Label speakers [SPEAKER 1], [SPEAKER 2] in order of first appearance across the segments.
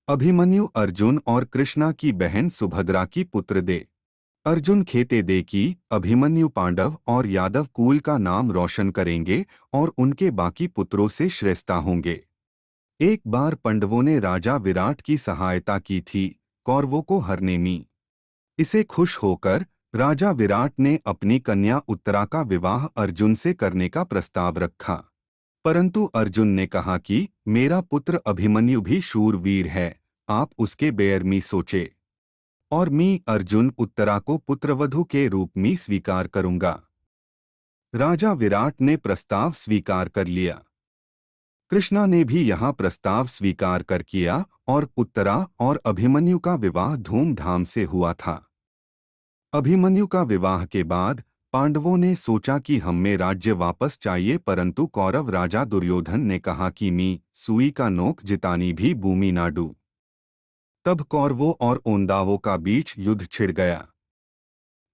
[SPEAKER 1] अभिमन्यु अर्जुन और कृष्णा की बहन सुभद्रा की पुत्र दे। अर्जुन खेते दे की अभिमन्यु पांडव और यादव कुल का नाम रोशन करेंगे और उनके बाकी पुत्रों से श्रेष्ठा होंगे। एक बार पांडवों ने राजा विराट की सहायता की थी कौरवों को हरने में। इसे खुश होकर राजा विराट ने अपनी कन्या उत्तरा का विवाह अर्जुन से करने का प्रस्ताव रखा। परंतु अर्जुन ने कहा कि मेरा पुत्र अभिमन्यु भी शूरवीर है, आप उसके बेर में सोचे और मैं अर्जुन उत्तरा को पुत्रवधू के रूप में स्वीकार करूंगा। राजा विराट ने प्रस्ताव स्वीकार कर लिया। कृष्णा ने भी यहाँ प्रस्ताव स्वीकार कर किया और उत्तरा और अभिमन्यु का विवाह धूमधाम से हुआ था। अभिमन्यु का विवाह के बाद पांडवों ने सोचा कि हमें राज्य वापस चाहिए, परंतु कौरव राजा दुर्योधन ने कहा कि मी सुई का नोक जितानी भी भूमि नाडू। तब कौरवों और ओंदावों का बीच युद्ध छिड़ गया।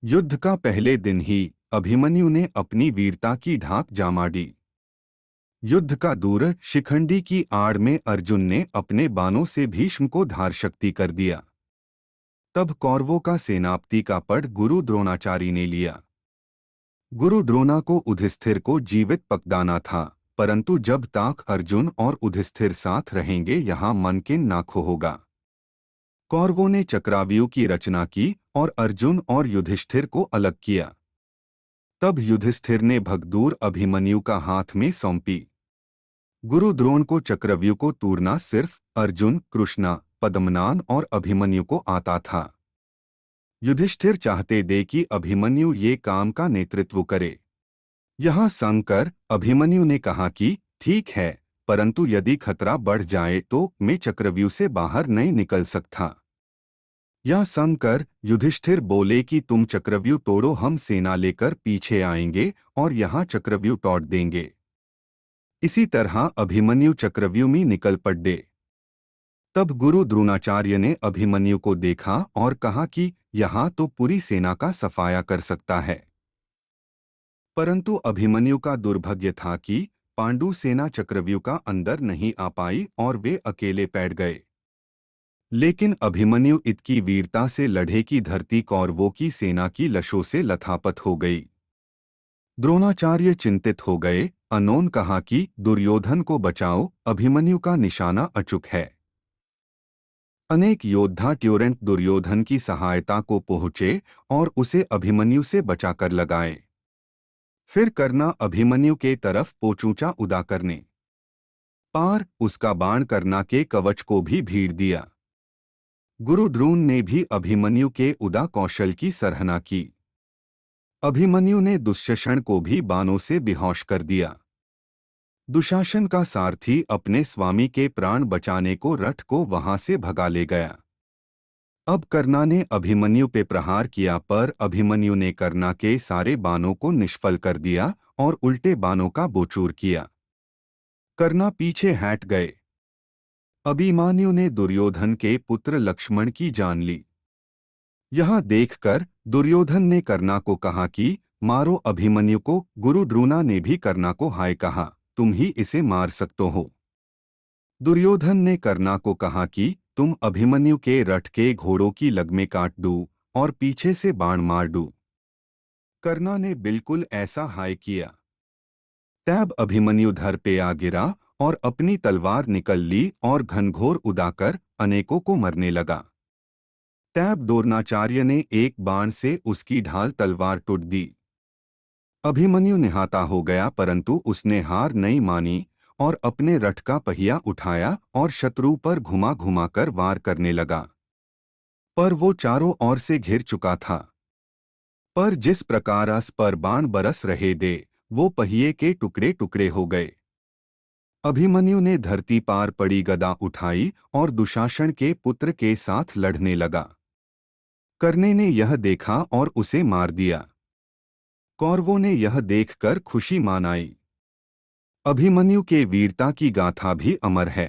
[SPEAKER 1] युद्ध का पहले दिन ही अभिमन्यु ने अपनी वीरता की ढाक जमा दी। युद्ध का दूर शिखंडी की आड़ में अर्जुन ने अपने बाणों से भीष्म को धार शक्ति कर दिया। तब कौरवों का सेनापति का पद गुरु द्रोणाचार्य ने लिया। गुरु द्रोणा को युधिष्ठिर को जीवित पकड़ाना था, परंतु जब तक अर्जुन और युधिष्ठिर साथ रहेंगे यहाँ मुमकिन ना होगा। कौरवों ने चक्रव्यूह की रचना की और अर्जुन और युधिष्ठिर को अलग किया। तब युधिष्ठिर ने भगदूर अभिमन्यु का हाथ में सौंपी। गुरु द्रोण को चक्रव्यूह को तोड़ना सिर्फ अर्जुन, कृष्णा, पद्मनाभ और अभिमन्यु को आता था। युधिष्ठिर चाहते थे कि अभिमन्यु ये काम का नेतृत्व करे। यहाँ संकर अभिमन्यु ने कहा कि ठीक है, परंतु यदि खतरा बढ़ जाए तो मैं चक्रव्यूह से बाहर नहीं निकल सकता। यह संकर युधिष्ठिर बोले कि तुम चक्रव्यूह तोड़ो, हम सेना लेकर पीछे आएंगे और यहाँ चक्रव्यूह तोड़ देंगे। इसी तरह अभिमन्यु चक्रव्यूह में निकल पड़े। तब गुरु द्रोणाचार्य ने अभिमन्यु को देखा और कहा कि यहाँ तो पूरी सेना का सफाया कर सकता है। परंतु अभिमन्यु का दुर्भाग्य था कि पांडु सेना चक्रव्यूह का अंदर नहीं आ पाई और वे अकेले पैठ गए। लेकिन अभिमन्यु इतनी वीरता से लड़े कि धरती कौरवों की सेना की लशों से लथापथ हो गई। द्रोणाचार्य चिंतित हो गए। उन्होंने कहा कि दुर्योधन को बचाओ, अभिमन्यु का निशाना अचूक है। अनेक योद्धा तुरंत दुर्योधन की सहायता को पहुंचे और उसे अभिमन्यु से बचाकर लगाए। फिर कर्णा अभिमन्यु के तरफ पोचूचा उदा करने पार उसका बाण कर्णा के कवच को भी भीड़ दिया। गुरु द्रोण ने भी अभिमन्यु के उदा कौशल की सराहना की। अभिमन्यु ने दुशासन को भी बाणों से बेहोश कर दिया। दुशासन का सारथी अपने स्वामी के प्राण बचाने को रथ को वहां से भगा ले गया। अब कर्णा ने अभिमन्यु पे प्रहार किया, पर अभिमन्यु ने कर्णा के सारे बाणों को निष्फल कर दिया और उल्टे बाणों का बोचूर किया। कर्णा पीछे हट गए। अभिमन्यु ने दुर्योधन के पुत्र लक्ष्मण की जान ली। यह देखकर दुर्योधन ने कर्णा को कहा कि मारो अभिमन्यु को। गुरु द्रोणा ने भी कर्णा को हाय कहा, तुम ही इसे मार सकते हो। दुर्योधन ने कर्णा को कहा कि तुम अभिमन्यु के रथ के घोड़ों की लगमें काट दो और पीछे से बाण मार दो। कर्णा ने बिल्कुल ऐसा हाय किया। तब अभिमन्यु धर पे आ गिरा और अपनी तलवार निकल ली और घनघोर उदाकर अनेकों को मरने लगा। तब द्रोणाचार्य ने एक बाण से उसकी ढाल तलवार टूट दी। अभिमन्यु निहता हो गया, परंतु उसने हार नहीं मानी और अपने रथ का पहिया उठाया और शत्रु पर घुमा घुमाकर वार करने लगा। पर वो चारों ओर से घिर चुका था। पर जिस प्रकार अस पर बाण बरस रहे थे, वो पहिए के टुकड़े टुकड़े हो गए। अभिमन्यु ने धरती पार पड़ी गदा उठाई और दुशासन के पुत्र के साथ लड़ने लगा। कर्णे ने यह देखा और उसे मार दिया। कौरवों ने यह देखकर खुशी मनाई। अभिमन्यु के वीरता की गाथा भी अमर है।